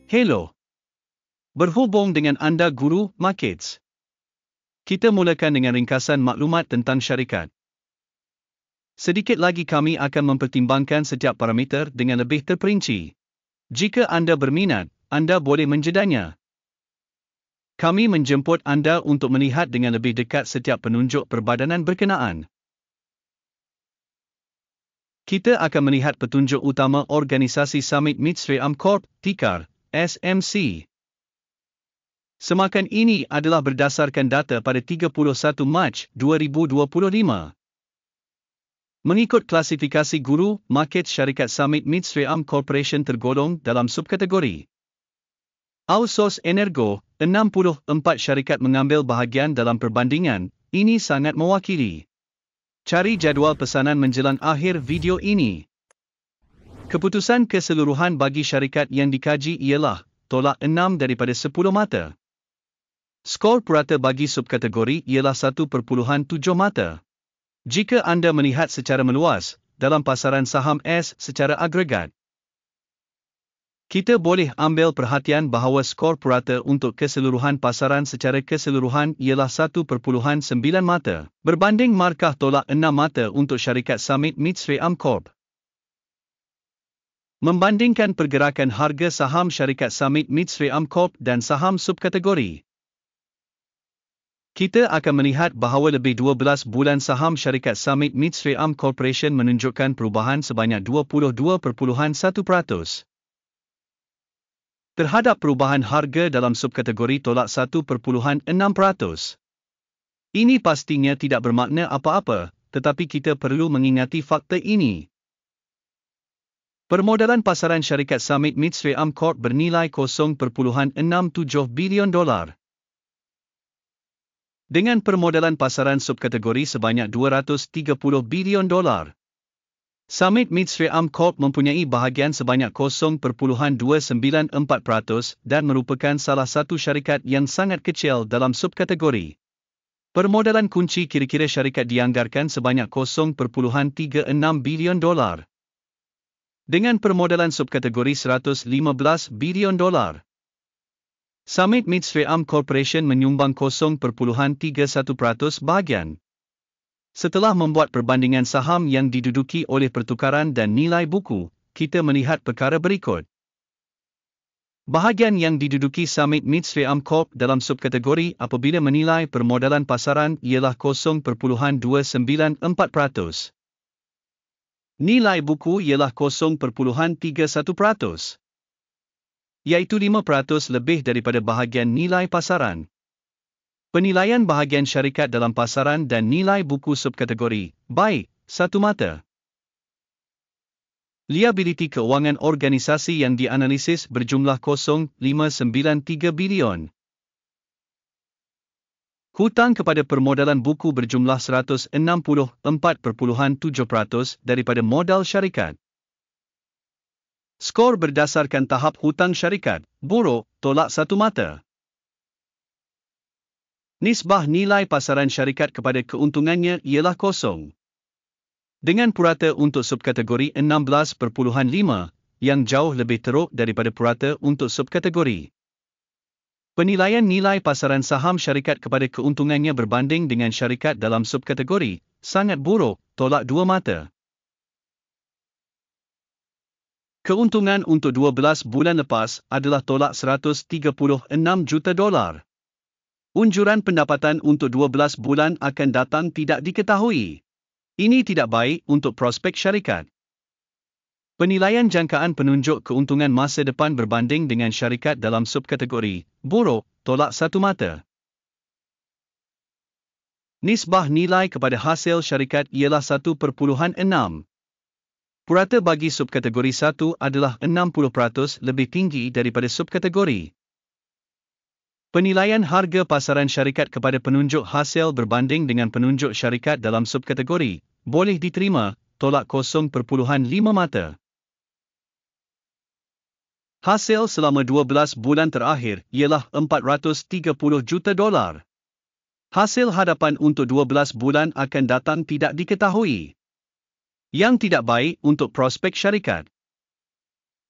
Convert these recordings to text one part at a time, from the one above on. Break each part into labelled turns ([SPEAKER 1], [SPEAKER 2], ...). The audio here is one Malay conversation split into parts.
[SPEAKER 1] Hello. Berhubung dengan anda Guru Markets. Kita mulakan dengan ringkasan maklumat tentang syarikat. Sedikit lagi kami akan mempertimbangkan setiap parameter dengan lebih terperinci. Jika anda berminat, anda boleh menjedanya. Kami menjemput anda untuk melihat dengan lebih dekat setiap penunjuk perbadanan berkenaan. Kita akan melihat petunjuk utama organisasi Summit Midstream Corp, ticker SMC. Semakan ini adalah berdasarkan data pada 31 Mac 2025. Mengikut klasifikasi Guru Markets, syarikat Summit Midstream Corporation tergolong dalam subkategori Ausos Energo. 64 syarikat mengambil bahagian dalam perbandingan. Ini sangat mewakili. Cari jadual pesanan menjelang akhir video ini. Keputusan keseluruhan bagi syarikat yang dikaji ialah tolak 6 daripada 10 mata. Skor purata bagi subkategori ialah 1.7 mata. Jika anda melihat secara meluas, dalam pasaran saham S secara agregat, kita boleh ambil perhatian bahawa skor purata untuk keseluruhan pasaran secara keseluruhan ialah 1.9 mata, berbanding markah tolak 6 mata untuk syarikat Summit Midstream Corp. Membandingkan pergerakan harga saham syarikat Summit Midstream Corp dan saham subkategori, kita akan melihat bahawa lebih 12 bulan saham syarikat Summit Midstream Corporation menunjukkan perubahan sebanyak 22.1%. Terhadap perubahan harga dalam subkategori tolak 1.6%. Ini pastinya tidak bermakna apa-apa, tetapi kita perlu mengingati fakta ini. Permodalan pasaran syarikat Summit Midstream Corp bernilai $0.67 bilion. Dengan permodalan pasaran subkategori sebanyak $230 bilion. Summit Midstream Corp mempunyai bahagian sebanyak 0.294% dan merupakan salah satu syarikat yang sangat kecil dalam subkategori. Permodalan kunci kira-kira syarikat dianggarkan sebanyak $0.36 bilion. Dengan permodalan subkategori $115 bilion. Summit Midstream Corporation menyumbang 0.31% bahagian. Setelah membuat perbandingan saham yang diduduki oleh pertukaran dan nilai buku, kita melihat perkara berikut. Bahagian yang diduduki Summit Midstream Corp dalam subkategori apabila menilai permodalan pasaran ialah 0.294%. Nilai buku ialah 0.31%. Iaitu 5% lebih daripada bahagian nilai pasaran. Penilaian bahagian syarikat dalam pasaran dan nilai buku subkategori, baik, satu mata. Liabiliti keuangan organisasi yang dianalisis berjumlah 0.593 bilion. Hutang kepada permodalan buku berjumlah 164.7% daripada modal syarikat. Skor berdasarkan tahap hutang syarikat, buruk, tolak satu mata. Nisbah nilai pasaran syarikat kepada keuntungannya ialah 0. Dengan purata untuk subkategori 16.5, yang jauh lebih teruk daripada purata untuk subkategori. Penilaian nilai pasaran saham syarikat kepada keuntungannya berbanding dengan syarikat dalam subkategori, sangat buruk, tolak 2 mata. Keuntungan untuk 12 bulan lepas adalah tolak $136 juta. Unjuran pendapatan untuk 12 bulan akan datang tidak diketahui. Ini tidak baik untuk prospek syarikat. Penilaian jangkaan penunjuk keuntungan masa depan berbanding dengan syarikat dalam subkategori, buruk, tolak satu mata. Nisbah nilai kepada hasil syarikat ialah 1.6. Purata bagi subkategori 1 adalah 60% lebih tinggi daripada subkategori. Penilaian harga pasaran syarikat kepada penunjuk hasil berbanding dengan penunjuk syarikat dalam subkategori, boleh diterima, tolak 0.5 mata. Hasil selama 12 bulan terakhir ialah $430 juta. Hasil hadapan untuk 12 bulan akan datang tidak diketahui. Yang tidak baik untuk prospek syarikat.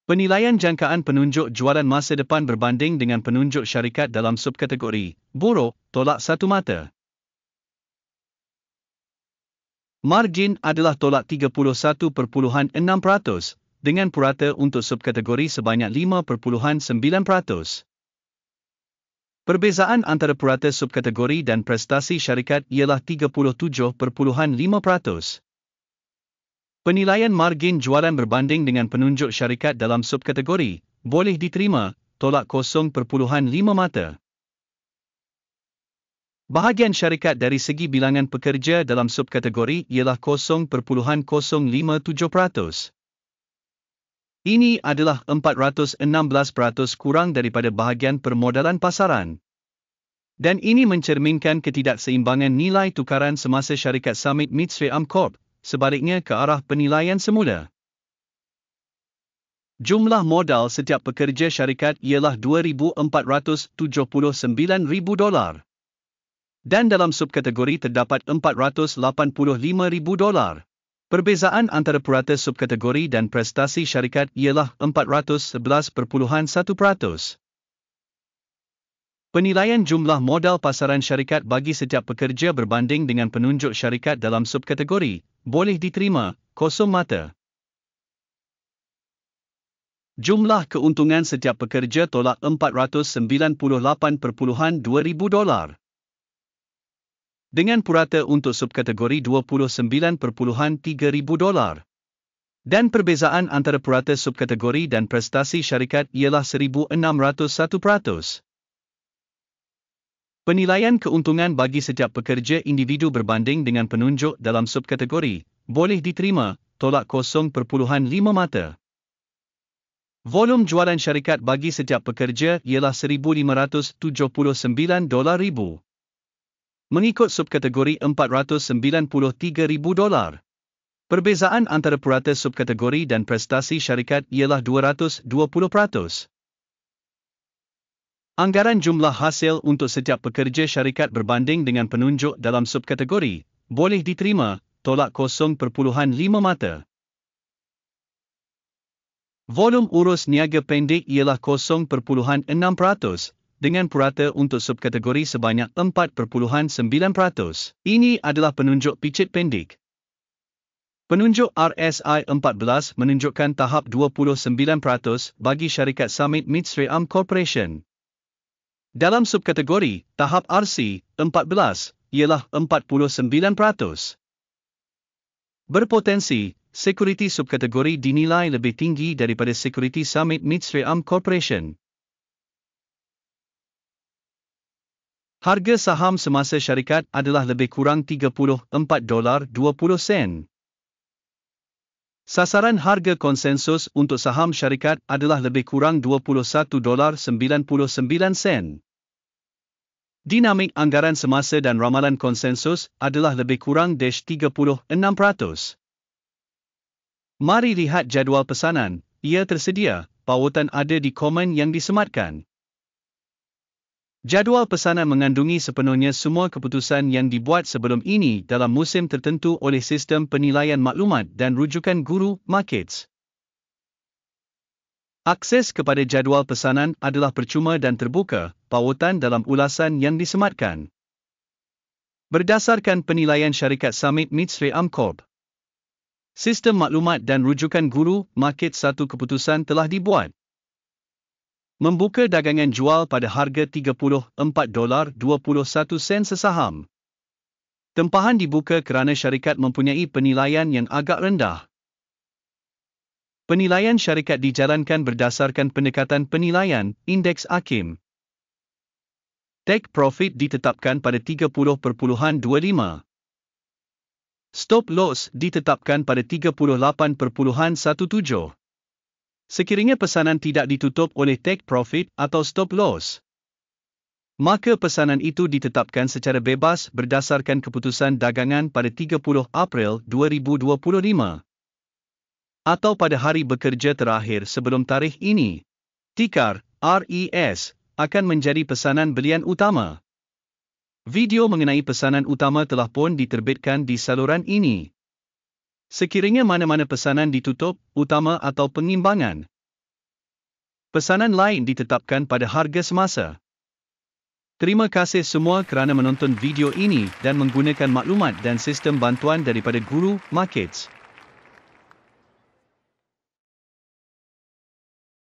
[SPEAKER 1] Penilaian jangkaan penunjuk jualan masa depan berbanding dengan penunjuk syarikat dalam subkategori buruk, tolak satu mata. Margin adalah tolak 31.6% dengan purata untuk subkategori sebanyak 5.9%. Perbezaan antara purata subkategori dan prestasi syarikat ialah 37.5%. Penilaian margin jualan berbanding dengan penunjuk syarikat dalam subkategori boleh diterima, tolak 0.5 mata. Bahagian syarikat dari segi bilangan pekerja dalam subkategori ialah 0.057%. Ini adalah 416% kurang daripada bahagian permodalan pasaran. Dan ini mencerminkan ketidakseimbangan nilai tukaran semasa syarikat Summit Midstream Corp, sebaliknya ke arah penilaian semula. Jumlah modal setiap pekerja syarikat ialah $2,479,000. Dan dalam subkategori terdapat $485,000. Perbezaan antara purata subkategori dan prestasi syarikat ialah 411.1%. Penilaian jumlah modal pasaran syarikat bagi setiap pekerja berbanding dengan penunjuk syarikat dalam subkategori boleh diterima, 0 mata. Jumlah keuntungan setiap pekerja tolak $498,200. Dengan purata untuk subkategori $29,300. Dan perbezaan antara purata subkategori dan prestasi syarikat ialah 1,601%. Penilaian keuntungan bagi setiap pekerja individu berbanding dengan penunjuk dalam subkategori boleh diterima, tolak 0.5 mata. Volum jualan syarikat bagi setiap pekerja ialah $1,579,000. Mengikut subkategori $493,000. Perbezaan antara purata subkategori dan prestasi syarikat ialah 220%. Anggaran jumlah hasil untuk setiap pekerja syarikat berbanding dengan penunjuk dalam subkategori boleh diterima, tolak 0.5 mata. Volum urus niaga pendek ialah 0.6%, dengan purata untuk subkategori sebanyak 4.9%. Ini adalah penunjuk picit pendek. Penunjuk RSI 14 menunjukkan tahap 29% bagi syarikat Summit Midstream Corporation. Dalam subkategori, tahap RC 14 ialah 49%. Berpotensi, sekuriti subkategori dinilai lebih tinggi daripada sekuriti Summit Midstream Corporation. Harga saham semasa syarikat adalah lebih kurang $34.20. Sasaran harga konsensus untuk saham syarikat adalah lebih kurang $21.99. Dinamik anggaran semasa dan ramalan konsensus adalah lebih kurang 36%. Mari lihat jadual pesanan, ia tersedia, pautan ada di komen yang disematkan. Jadual pesanan mengandungi sepenuhnya semua keputusan yang dibuat sebelum ini dalam musim tertentu oleh sistem penilaian maklumat dan rujukan guru markets. Akses kepada jadual pesanan adalah percuma dan terbuka, pautan dalam ulasan yang disematkan. Berdasarkan penilaian syarikat Summit Midstream Corp. Sistem maklumat dan rujukan guru market satu keputusan telah dibuat. Membuka dagangan jual pada harga $34.21 sesaham. Tempahan dibuka kerana syarikat mempunyai penilaian yang agak rendah. Penilaian syarikat dijalankan berdasarkan pendekatan penilaian, indeks AKIM. Take profit ditetapkan pada 30.25. Stop loss ditetapkan pada 38.17. Sekiranya pesanan tidak ditutup oleh take profit atau stop loss, maka pesanan itu ditetapkan secara bebas berdasarkan keputusan dagangan pada 30 April 2025. Atau pada hari bekerja terakhir sebelum tarikh ini. Tikar, RES, akan menjadi pesanan belian utama. Video mengenai pesanan utama telah pun diterbitkan di saluran ini. Sekiranya mana-mana pesanan ditutup, utama atau pengimbangan, Pesanan lain ditetapkan pada harga semasa. Terima kasih semua kerana menonton video ini dan menggunakan maklumat dan sistem bantuan daripada Guru Markets.